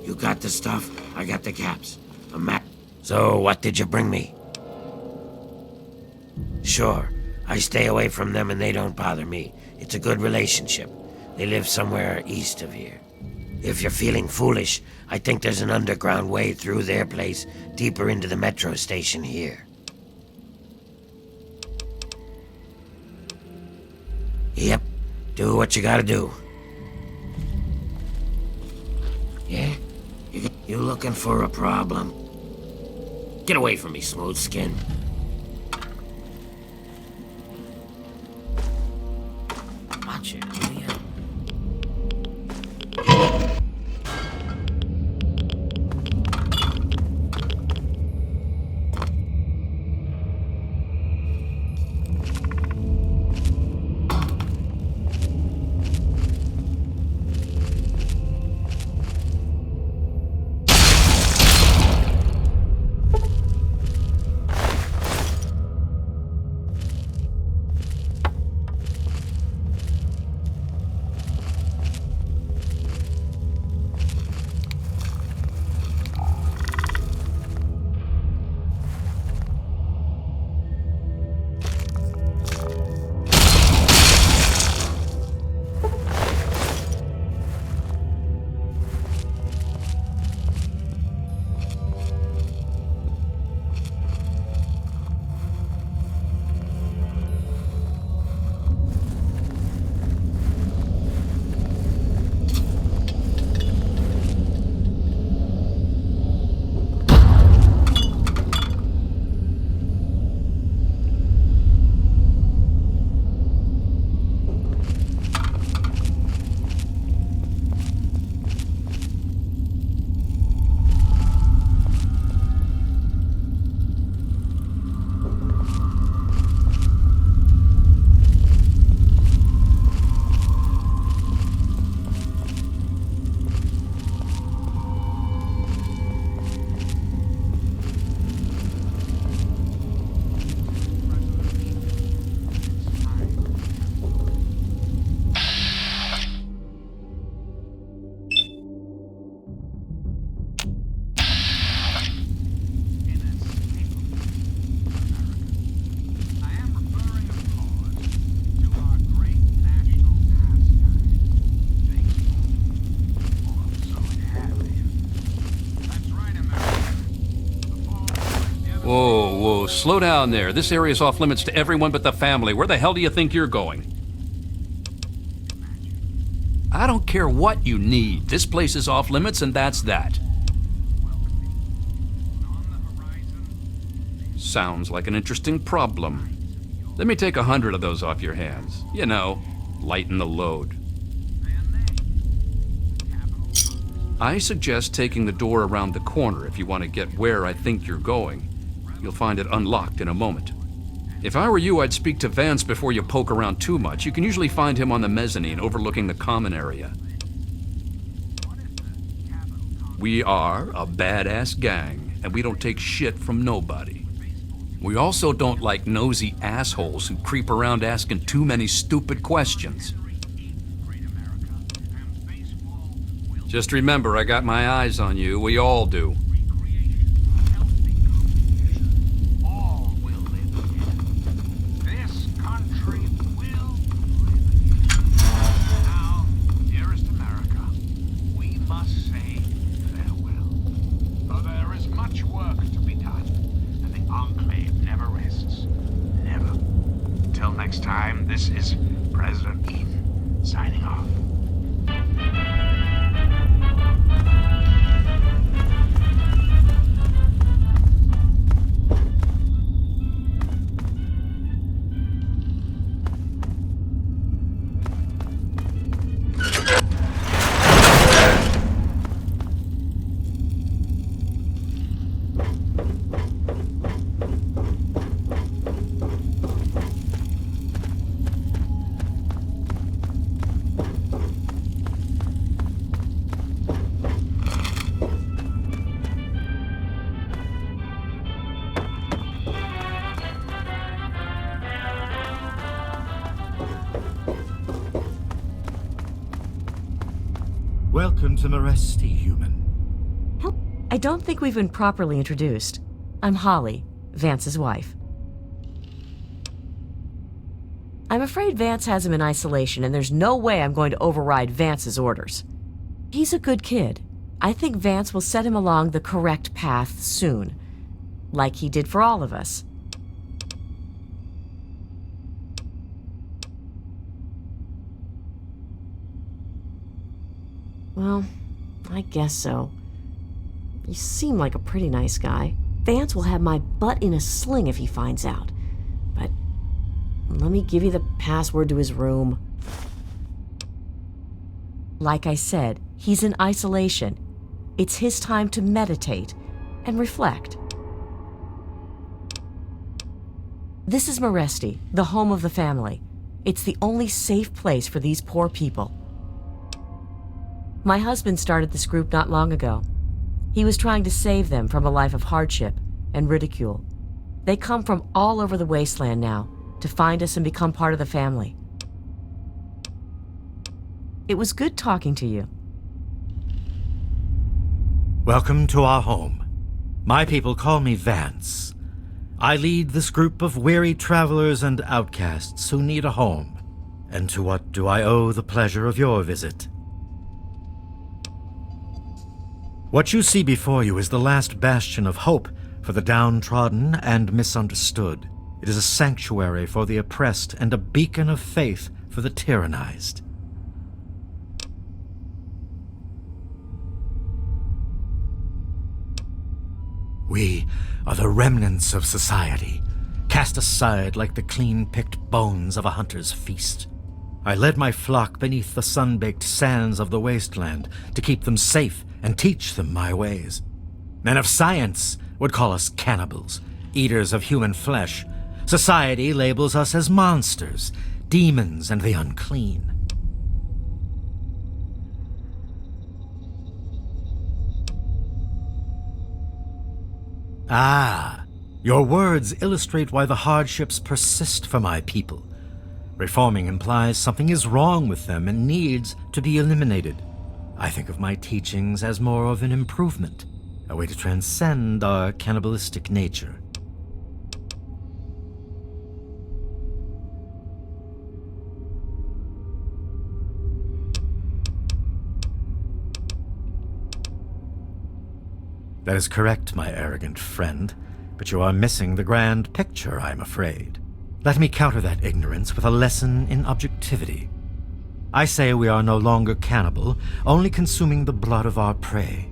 You got the stuff, I got the caps. A map. So, what did you bring me? Sure, I stay away from them and they don't bother me. It's a good relationship. They live somewhere east of here. If you're feeling foolish, I think there's an underground way through their place, deeper into the metro station here. Yep, do what you gotta do. Yeah? You looking for a problem? Get away from me, smooth skin. Watch it, will ya? Whoa, slow down there. This area's off limits to everyone but the family. Where the hell do you think you're going? I don't care what you need. This place is off limits and that's that. Sounds like an interesting problem. Let me take 100 of those off your hands. You know, lighten the load. I suggest taking the door around the corner if you want to get where I think you're going. You'll find it unlocked in a moment. If I were you, I'd speak to Vance before you poke around too much. You can usually find him on the mezzanine overlooking the common area. We are a badass gang, and we don't take shit from nobody. We also don't like nosy assholes who creep around asking too many stupid questions. Just remember, I got my eyes on you. We all do. Next time, this is President Eden signing off. Welcome to Meresti, human. I don't think we've been properly introduced. I'm Holly, Vance's wife. I'm afraid Vance has him in isolation, and there's no way I'm going to override Vance's orders. He's a good kid. I think Vance will set him along the correct path soon, like he did for all of us. Well, I guess so. You seem like a pretty nice guy. Vance will have my butt in a sling if he finds out. But let me give you the password to his room. Like I said, he's in isolation. It's his time to meditate and reflect. This is Meresti, the home of the family. It's the only safe place for these poor people. My husband started this group not long ago. He was trying to save them from a life of hardship and ridicule. They come from all over the wasteland now to find us and become part of the family. It was good talking to you. Welcome to our home. My people call me Vance. I lead this group of weary travelers and outcasts who need a home. And to what do I owe the pleasure of your visit? What you see before you is the last bastion of hope for the downtrodden and misunderstood. It is a sanctuary for the oppressed and a beacon of faith for the tyrannized. We are the remnants of society, cast aside like the clean-picked bones of a hunter's feast. I led my flock beneath the sun-baked sands of the wasteland to keep them safe and teach them my ways. Men of science would call us cannibals, eaters of human flesh. Society labels us as monsters, demons, and the unclean. Ah, your words illustrate why the hardships persist for my people. Reforming implies something is wrong with them and needs to be eliminated. I think of my teachings as more of an improvement, a way to transcend our cannibalistic nature. That is correct, my arrogant friend, but you are missing the grand picture, I'm afraid. Let me counter that ignorance with a lesson in objectivity. I say we are no longer cannibal, only consuming the blood of our prey.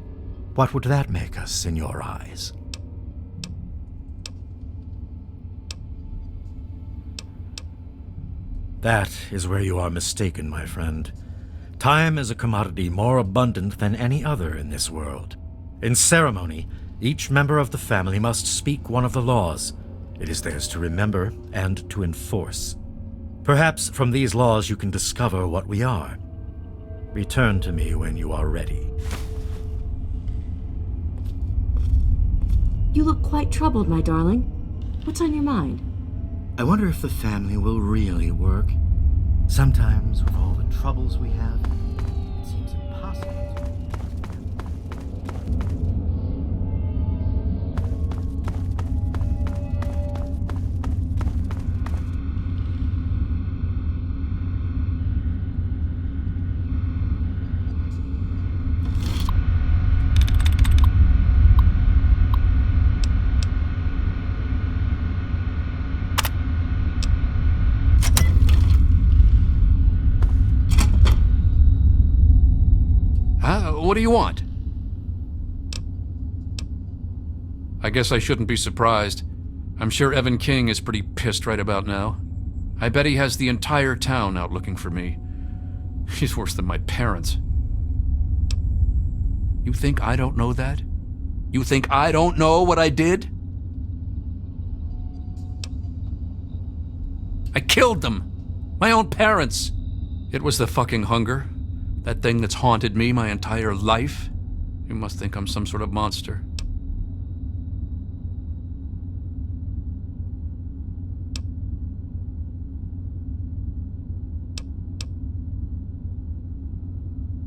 What would that make us in your eyes? That is where you are mistaken, my friend. Time is a commodity more abundant than any other in this world. In ceremony, each member of the family must speak one of the laws. It is theirs to remember and to enforce. Perhaps from these laws you can discover what we are. Return to me when you are ready. You look quite troubled, my darling. What's on your mind? I wonder if the family will really work. Sometimes, with all the troubles we have, it seems impossible to... What do you want? I guess I shouldn't be surprised. I'm sure Evan King is pretty pissed right about now. I bet he has the entire town out looking for me. He's worse than my parents. You think I don't know that? You think I don't know what I did? I killed them! My own parents! It was the fucking hunger. That thing that's haunted me my entire life. You must think I'm some sort of monster.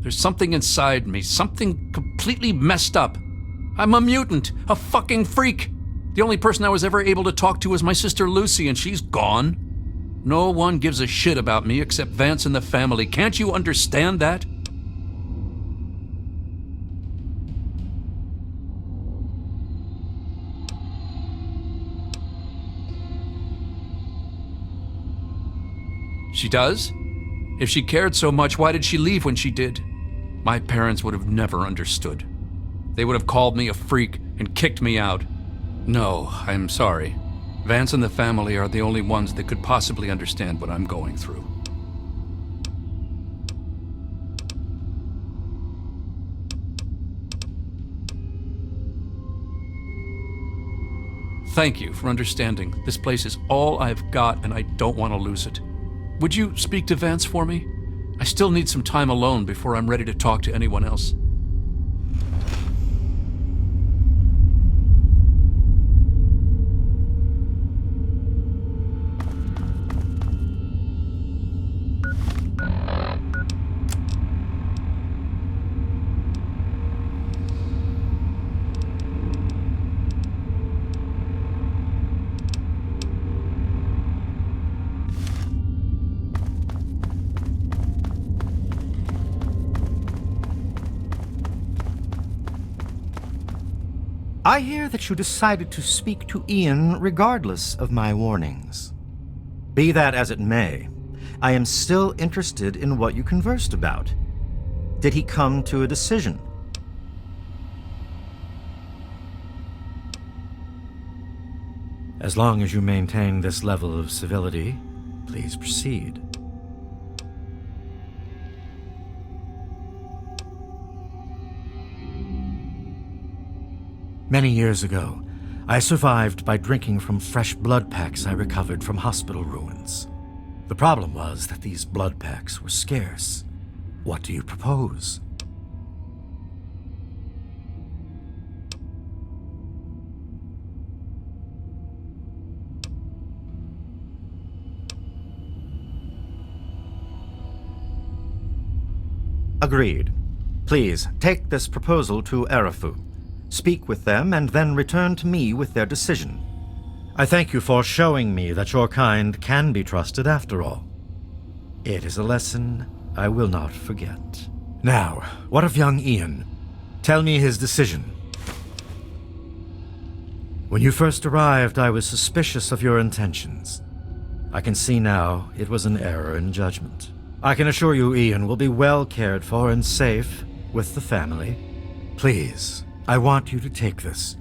There's something inside me, something completely messed up. I'm a mutant, a fucking freak. The only person I was ever able to talk to was my sister Lucy, and she's gone. No one gives a shit about me except Vance and the family. Can't you understand that? She does? If she cared so much, why did she leave when she did? My parents would have never understood. They would have called me a freak and kicked me out. No, I'm sorry. Vance and the family are the only ones that could possibly understand what I'm going through. Thank you for understanding. This place is all I've got, and I don't want to lose it. Would you speak to Vance for me? I still need some time alone before I'm ready to talk to anyone else. I hear that you decided to speak to Ian regardless of my warnings. Be that as it may, I am still interested in what you conversed about. Did he come to a decision? As long as you maintain this level of civility, please proceed. Many years ago, I survived by drinking from fresh blood packs I recovered from hospital ruins. The problem was that these blood packs were scarce. What do you propose? Agreed. Please, take this proposal to Arefu. Speak with them, and then return to me with their decision. I thank you for showing me that your kind can be trusted after all. It is a lesson I will not forget. Now, what of young Ian? Tell me his decision. When you first arrived, I was suspicious of your intentions. I can see now it was an error in judgment. I can assure you Ian will be well cared for and safe with the family. Please, I want you to take this.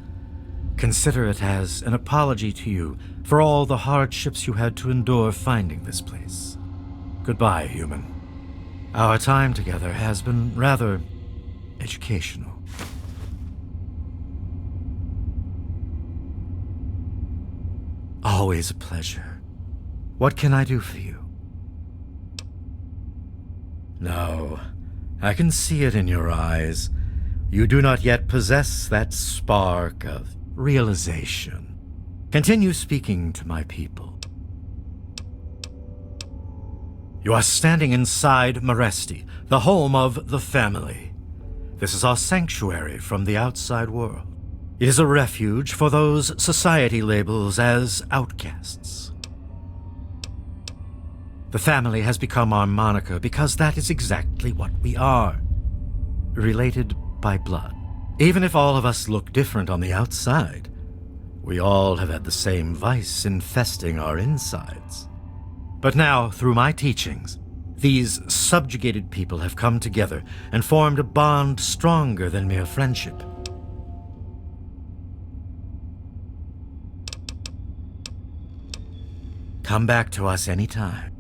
Consider it as an apology to you for all the hardships you had to endure finding this place. Goodbye, human. Our time together has been rather educational. Always a pleasure. What can I do for you? No, I can see it in your eyes. You do not yet possess that spark of realization. Continue speaking to my people. You are standing inside Maresti, the home of the family. This is our sanctuary from the outside world. It is a refuge for those society labels as outcasts. The family has become our moniker because that is exactly what we are. Related by blood. Even if all of us look different on the outside, we all have had the same vice infesting our insides. But now, through my teachings, these subjugated people have come together and formed a bond stronger than mere friendship. Come back to us anytime.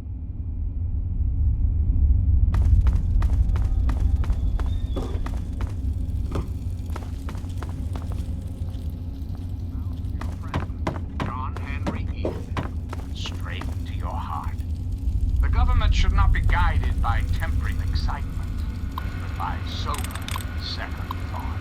Should not be guided by tempering excitement, but by sober second thought.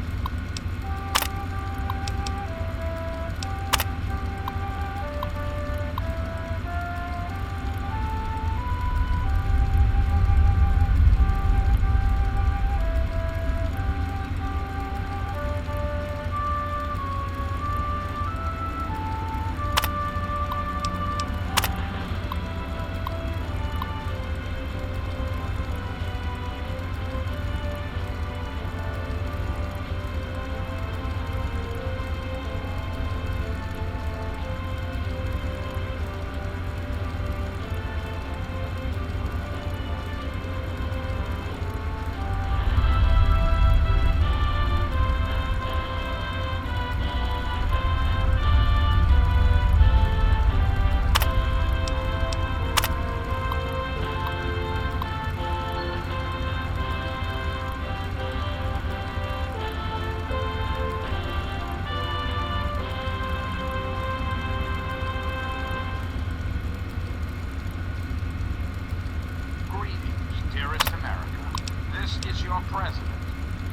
your president,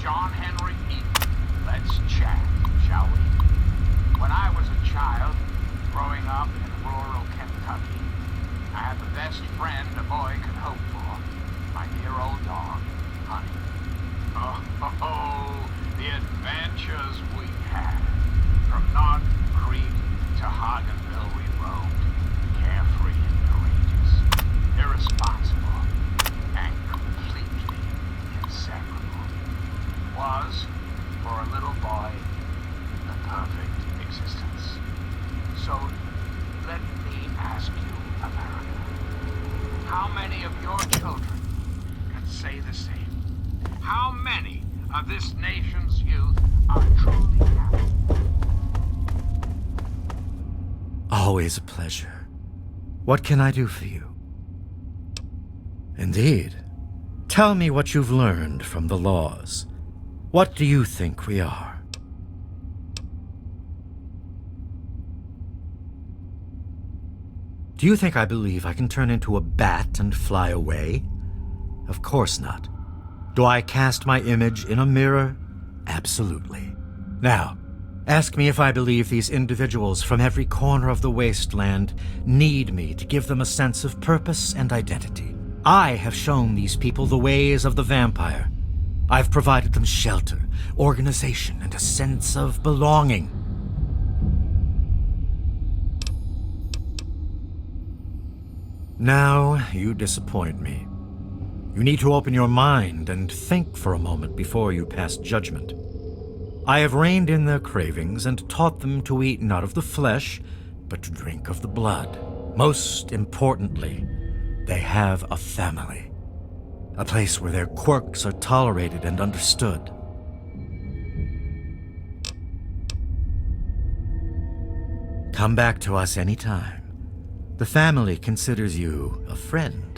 John Henry Eaton. Let's chat, shall we? When I was a child, growing up in rural Kentucky, I had the best friend a boy could hope for. My dear old dog, Honey. Oh, the adventures we had. From Nog Creek to Hagenville we roamed, carefree and courageous, irresponsible, and completely inseparable. Was, for a little boy, the perfect existence. So, let me ask you, America, how many of your children can say the same? How many of this nation's youth are truly happy? Always a pleasure. What can I do for you? Indeed. Tell me what you've learned from the laws. What do you think we are? Do you think I believe I can turn into a bat and fly away? Of course not. Do I cast my image in a mirror? Absolutely. Now, ask me if I believe these individuals from every corner of the wasteland need me to give them a sense of purpose and identity. I have shown these people the ways of the vampire. I've provided them shelter, organization, and a sense of belonging. Now, you disappoint me. You need to open your mind and think for a moment before you pass judgment. I have reined in their cravings and taught them to eat not of the flesh, but to drink of the blood. Most importantly, they have a family. A place where their quirks are tolerated and understood. Come back to us anytime. The family considers you a friend.